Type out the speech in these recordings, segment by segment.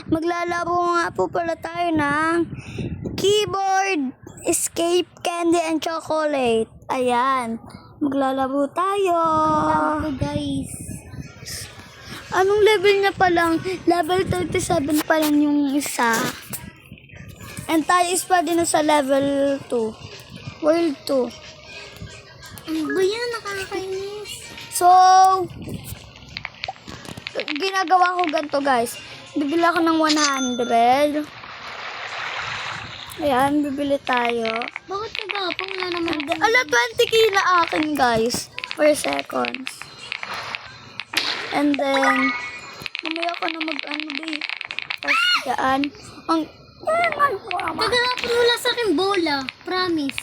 maglalaro nga po pala tayo ng keyboard, escape, candy, and chocolate. Ayan. Maglalaro tayo. Ito guys. Anong level niya pa lang? Level 37 pa lang yung isa. And tayo is pa din sa level 2. World 2. Ano ba yan? Nakakainis. So, ginagawa ko ganito guys. Bibili ako ng 100. Ayan, bibili tayo. Bakit nagapang wala naman? Ala, 20k na akin guys. Per seconds. And then, mamaya ko na mag-ano ba eh. Tapos dyan. Kagapang wala sa akin bola. Promise.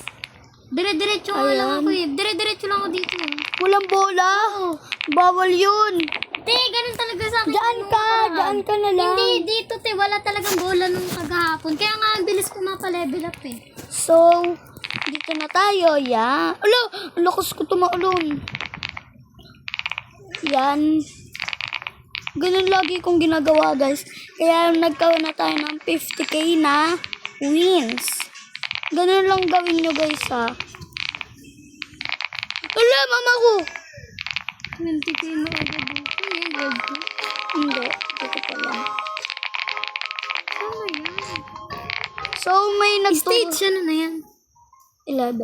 Dire-diretso nga lang Ayan. ako eh. Dire-diretso lang ako dito. Walang bola. Bawal yun. Te, ganun talaga sa akin. Daan ka na lang. Hindi, dito te. Wala talagang bola nung kagahapon. Kaya nga, ang bilis ko mapa-level up eh. So, dito na tayo. Yan. Alo, ang lakas ko tumaulong. Yan. Ganun lagi kong ginagawa guys. Kaya nagkaroon na tayo ng 50k na wins. Ganun lang gawin nyo guys ha. Ala, mama ko. 20k na agad ako. Yan, gold ko. Hindi. Dito pa lang. Ano yan? So, may Stage, ano na yan? 11.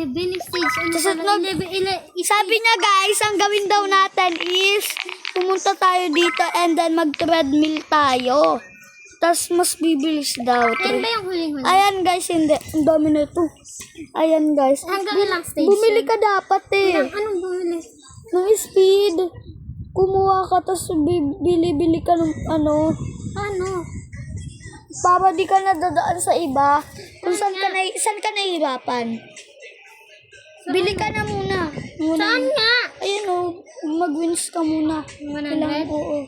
11 stage. Ano Tapos pala? 11. Sabi niya guys, ang gawin daw natin is pumunta tayo dito and then mag-treadmill tayo. Tapos mas bibilis daw. Ayan ba yung huling-huli? Ayan guys, hindi. Ang dami na ito. Ayan guys. Hanggang ilang stage? Bumili ka dapat eh. Anong bumili? Ng speed. Kumuha ka, tapos bili-bili ka ng ano. Ano? Para di ka nadadaan sa iba. Kung saan ka nahihirapan. Bili ka na muna. Saan nga? Ayan o, mag-wins ka muna. 100? Oo.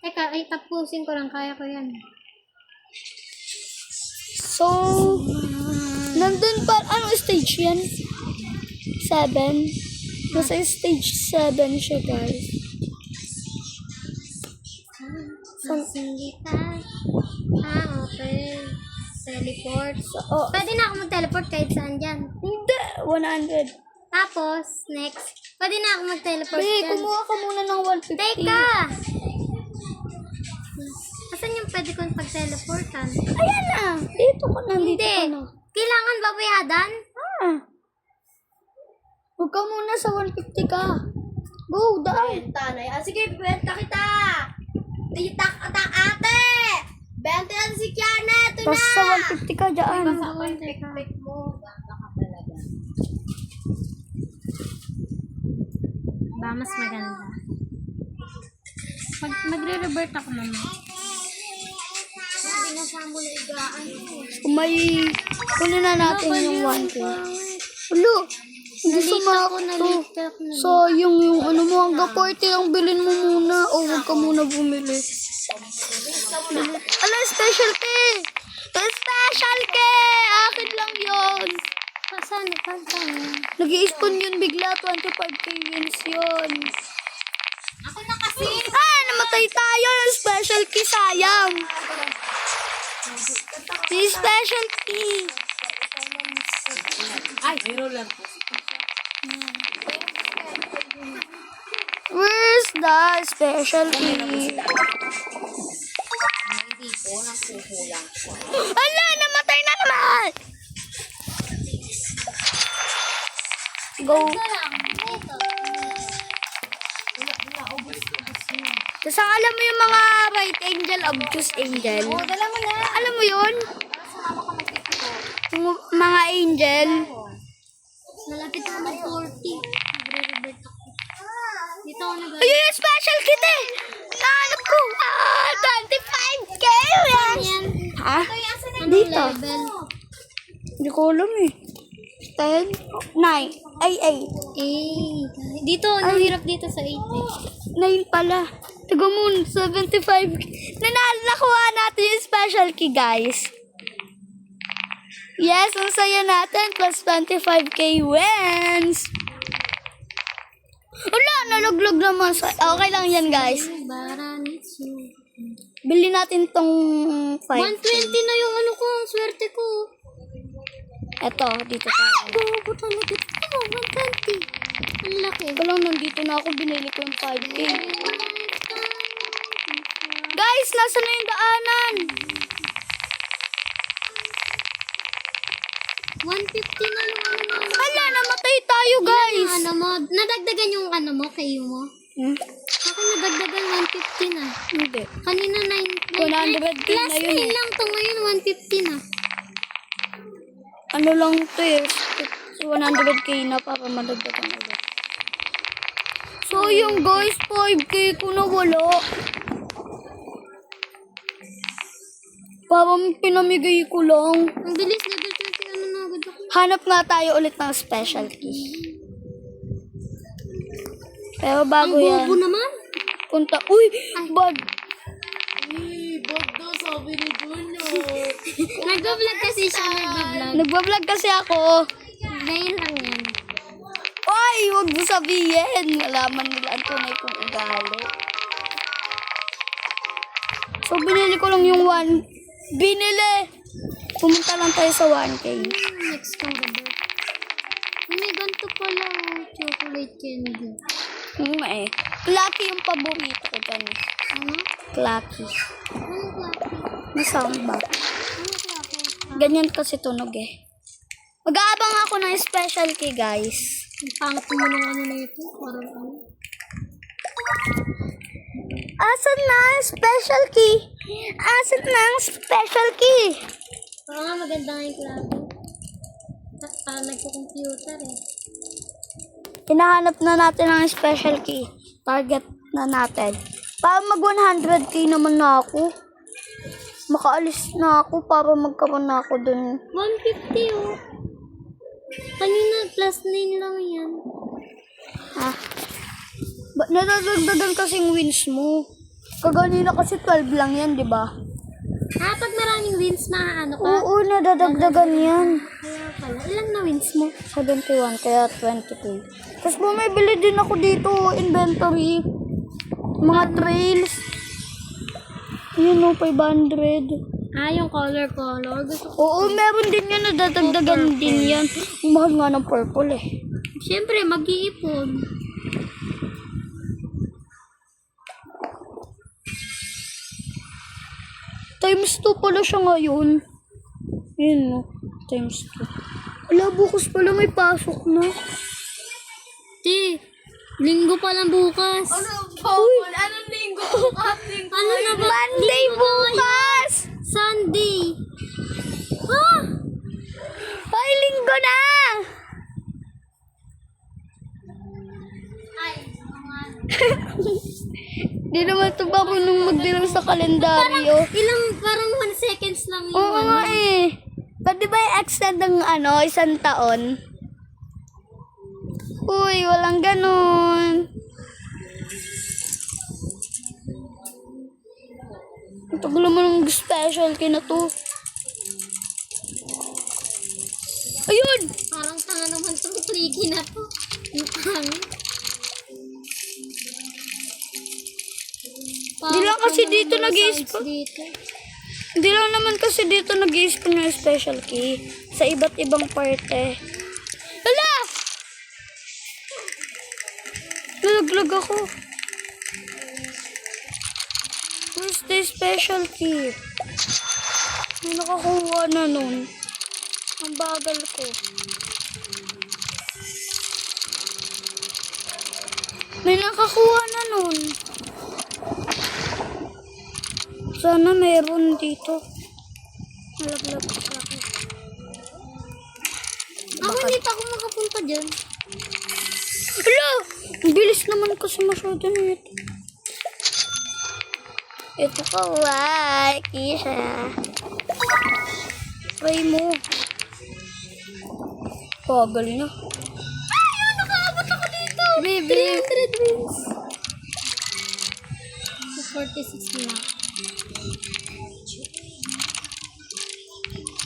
Teka, ay tapusin ko lang. Kaya ko yan. So, nandun pa, anong stage yan? 7. Nasa stage 7 siya guys. Singita. Okay. Teleport. Oh, Pwede na ako mag-teleport kahit saan dyan. hindi. 100. Tapos, next. Pwede na ako mag-teleport Hey, dyan. kumuha ka muna ng 150. Teka! Asan yung pwede kong pag-teleportan? Ayan na. Dito ka na. Dito Hindi. ka na. Kailangan babayadan? Ah. Huwag ka muna sa 150 ka. Go, daan. Tanay. Sige, benta kita. Titak ate. Benta na si Kiana. Ito Tapos sa 150 ka dyan. Pik mo. Baka ka talaga. Ba, mas maganda. Magre-revert ako naman. Pinasama na igaan. Kung may, kunin na natin yung 1K. Ulo, hindi sumakto. Nalita ako. So, yung ano mo, hanggang 40 ang bilhin mo muna. O, huwag ka muna bumili. Ala, specialty! Specialty! Akin lang yun. Saan? Nag-i-spawn yun bigla, 25k wins yun. Ako na kasi. Ah, namatay tayo ng specialty, sayang. Si specialty. Ay, mayroon lang po. Where's the specialty? Hindi po, nagkukulang siya. Ala, namatay na naman! Go. Tapos alam mo yung mga right angel, obtuse angel? Oo, dala mo na. Alam mo yun? Sumama ka magpipito. Yung mga angel. Malapit ako mag-40. Magre-revert ako. Dito ako nag- Ayun yung special kit eh! Nahanap ko! 25k! Yan. Ha? Anong Dito. level? Hindi ko alam eh. 10? 9? Ay, 8. Dito, ang hirap dito sa 8 eh. 9 pala. Tigo mo, 75. Nakuha natin yung special key, guys. Yes, ang saya natin. Plus 25k wins. Wala, naluglog naman. Okay lang yan, guys. Baranitsu. Bili natin tong 5. 120 na yung ano ko, ang swerte ko. Eto, dito tayo. Bobo talaga. Ano, 120. Ang laki. Ito lang, nandito na ako. Binili ko yung 5K. Guys, nasa na yung daanan? 150 na yung ano mo. Hala, namatay tayo, guys. Ano mo, nadagdagan yung ano mo, kayo mo. Hmm? Ako nadagdagan 150 na. Hindi. Kanina 100 din na yun eh. lang to ngayon, 150 na. Ano lang to eh. 100k na para madagdagan ulit. So, yung guys, 5k ko na wala. Parang pinamigay ko lang. Ang bilis, level 20, ano na agad ako. Hanap nga tayo ulit ng specialty. Pero bago Ang yan, bobo naman. punta. Uy! Bag! Nag-vlog kasi siya, nag-vlog. Nagbablog kasi ako. Ngayon lang yan. Uy! Huwag mo sabihin. Malaman nila ang tunay kong ugali. So, binili ko lang yung 1. Binili! Pumunta lang tayo sa 1K. Next kong rubber. May ganito pala, oh, chocolate candy. Eh. Clacky yung paborito ko dyan. Ano? Clacky. Anong klase? May sound ba? Anong klase? Ganyan kasi tunog eh. Mag-aabang ako ng specialty, guys. Ang pangit mo nung ano na ito. Parang ano. Asan na ang special key? Asan na ang special key? Parang nga maganda nga yung klase. Parang nagko-computer eh. Hinahanap na natin ang special key. Target na natin. Para mag 100k naman na ako. Makaalis na ako para magkaroon na ako dun. 150 oh. Kanina plus 9 lang yan. Ah. Nadadagdagan kasing wins mo. Kaganina kasi 12 lang yan, di ba? Pag maraming wins, maaano ka? Oo, nadadagdagan yan. Kaya pala. Ilan na wins mo? 71, kaya 20k. Tapos bumibili din ako dito, inventory. Mga trails. Yun o, 500. Yung color. Gusto ko. Oo, meron din yan, nadadagdagan din yan. Ang mahal nga ng purple eh. Siyempre, mag-iipon. Times 2 pala siya ngayon. Yun no, times 2. Wala, bukas pala may pasok na. Linggo pa lang bukas. Anong linggo? Ano na ba? Monday bukas! Sunday. Ay, linggo na! Di naman ito ba nung magdilang sa kalendaryo? Parang 1 seconds lang yung Oo nga eh. Pwede ba i-extend ng isang taon? Uy, walang ganun. Ang tagal naman ng specialty na to. Ayun! Parang tanga naman itong tricky na to. Yung pangit. Di lang kasi dito nag-i-spawn. Dito. Hindi lang naman kasi dito nag-i-spawn yung special key. Sa iba't ibang parte. Hala! Nalaglag ako. Where's the special key? May nakakuha na nun. Ang bagal ko. May nakakuha na nun. Sana meron dito. Nalaglag sa akin. Ako hindi pa ako makapunta dyan. Hala! Ang bilis naman kasi masyado na ito. Ito ka, why? Kisha. Try mo. Pagal na. Ay, nakaabot ako dito. Baby. 300 wins. 46 na.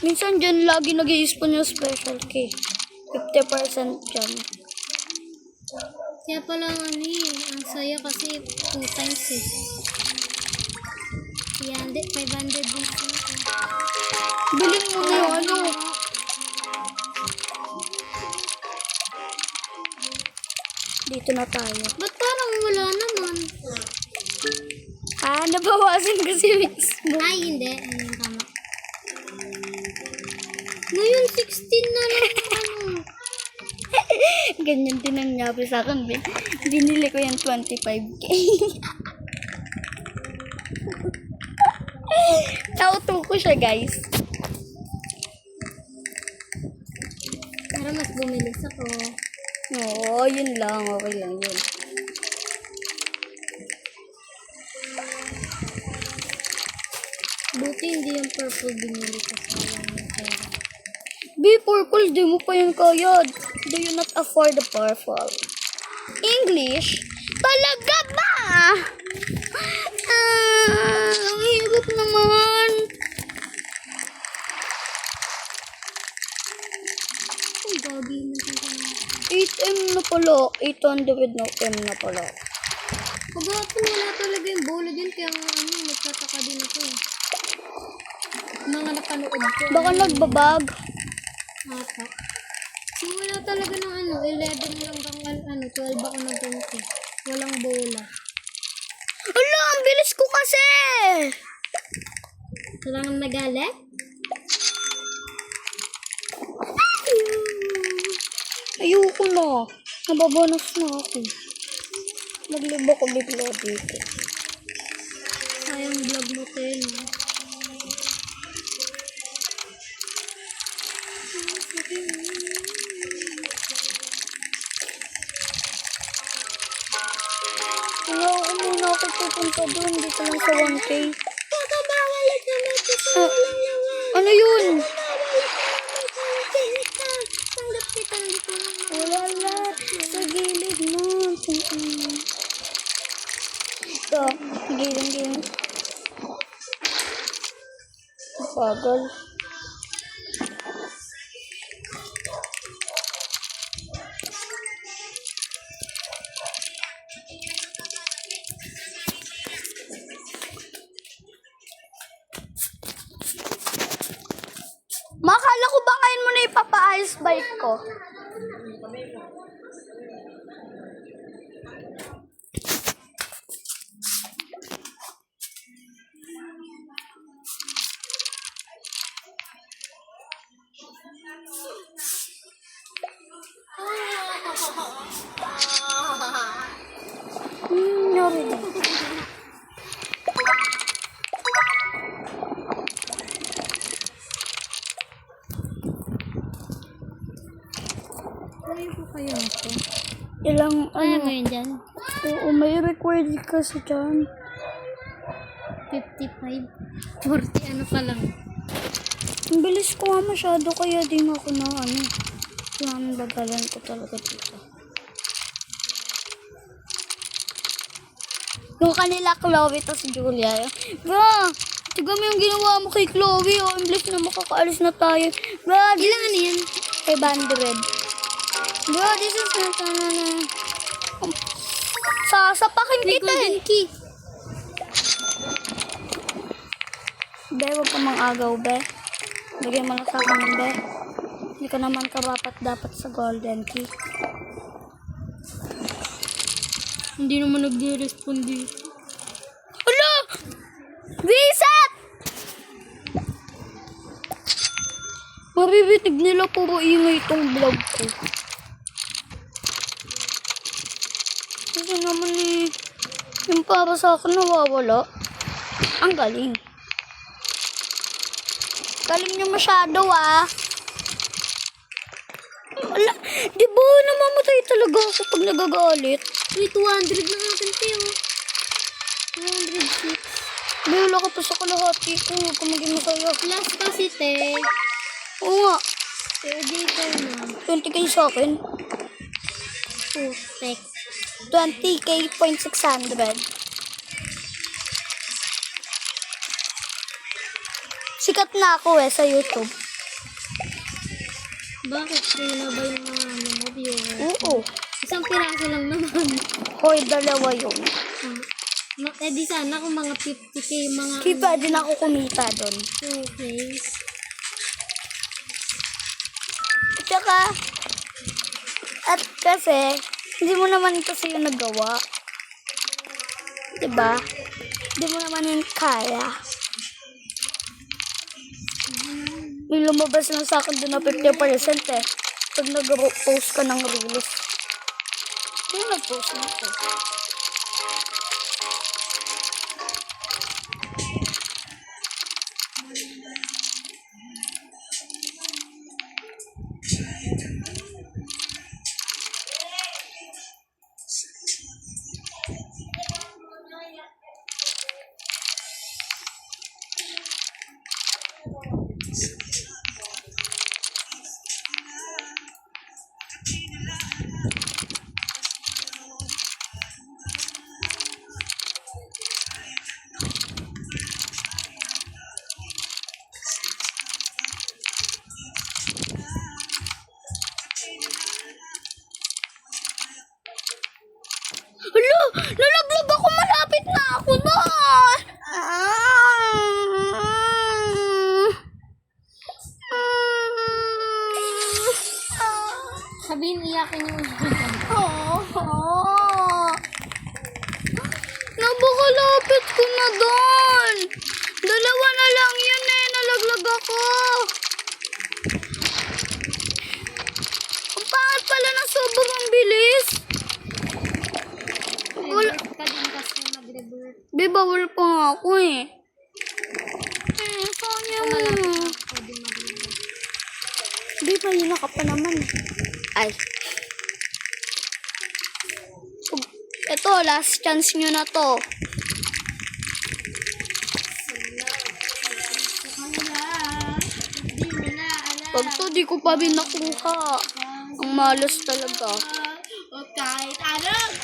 Minsan dyan lagi nag-i-spawn yung special key. 50% dyan. Kaya pala ang saya kasi 2 times eh. 300, 500 din ako. Bilhin mo na yung ano. Dito na tayo. Ba't parang wala naman? Nabawasan kasi mismo. Ay, hindi. Ayun, tama. Ngayon, 16 na lang ano. Ganyan din ang nangyari sa akin. Binili ko yung 25k. Nauto ko siya, guys. Para mas bumilis ako. Oo, yun lang. Okay lang yun. Buti hindi yung purple binili ko sa yung pera. Purple, di mo pa yun kaya. Do you not afford the purple? English? Talaga ba? Ang hirap naman. Ang gagi na ito. 8M na pala. 800 na M na pala. Pagkakapon wala talaga yung bola din. Kaya nga ano, nagtataka din ako eh. Mga napanood ko. Baka nagbabag. Ata. Simula talaga ng ano, 11 hanggang 12 ako nag-ganti. Walang bola. Ala, ang bilis ko kasi. Kailangan magalit? Ayoko na. Nababanas na ako. Nagliba ko bigla dito. Sayang vlog mo, Ken. Wala ako muna ako pupunta doon. Dito lang sa 1K. Kakabawalit naman ito sa Ah, walang lawan. ano yun? Tanggap kita, hindi ko Wala lang. Sa gilid mo. Ito. Gilid. Bagal. Makala ko ba ngayon mo na ipapa-ice bike ko? Nangyari din. Ayaw ko kaya ito. Ilang, Kaya mo yun dyan? oo, may required kasi dyan. 55. 40, ano pa lang. Ang bilis ko nga masyado, kaya di nga ako na ano. Yung bagalan ko talaga dito. Yung kanila, Chloe, tas Julia. Bro, tiga mo yung ginawa mo kay Chloe. Oh, imblis na makakaalis na tayo. Bro, Ilang ano yan? 500. Bro, this is not sasapakin May kita golden eh. key. Be, huwag ka mang agaw, be. Bigyan mo lang sa akin, be. Hindi ka naman karapat dapat sa golden key. Hindi naman nag-respond dito. Alo! Reset! Maribitig nila puro ingay itong vlog ko. Kasi naman eh, yung para sa akin nawawala. Ang galing. Galing niyo masyado ah. Ala, di ba namamatay talaga ako pag nagagalit? Uy, 200 na natin tayo. 206. Wala ka pa sa kalahati ko. Huwag ka maging masaya. Last kasi, te. Oo nga. Pwede ka na. 20k sa akin. Putek. 20k point 600. Sikat na ako sa YouTube. Bakit? Free na ba yung mga ano mo, viewer? Oo. Isang piraso lang naman. Hoy, dalawa yun. Di sana kung mga 50k, mga Kipa din ako kumita doon. 2k. Tsaka, at kasi, hindi mo naman kasi yung nagawa. Diba? Hindi mo naman yung kaya. May lumabas lang sa akin doon na 50% eh. Pag nag-post ka ng reels. Hindi nag-post na ako. Hala! Nalaglag ako! Malapit na ako doon! Sabihin, iyakin yung Napakalapit ko na doon! Dalawa na lang yun eh! Nalaglag ako! Ang pangit pala ng sobrang bilis! Wala. ka din kasi mag-revert. Di bawal pa nga ako eh. Sayang. Pwede mag-revert. Di ba yun ka pa naman eh. Ay. Ito, last chance nyo na to. Di mo na alam. Pag to, di ko pa rin nakuha. Ang malas talaga. O kahit ano.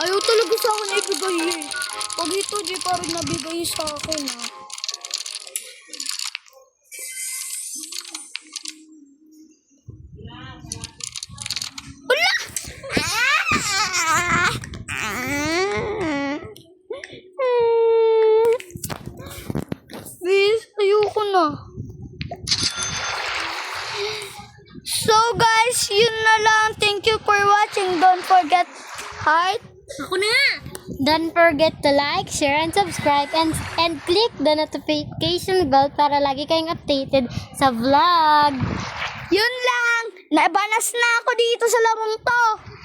Ayaw talaga sa akin ibigay eh. Pag ito, di pa rin nabigay sa akin ah. Wala! Please, ayoko na. So guys, yun na lang. Thank you for watching. Don't forget heart. Ako na! Don't forget to like, share, and subscribe, and click the notification bell para lagi kayong updated sa vlog. Yun lang. Nabanas na ako dito sa lamang to.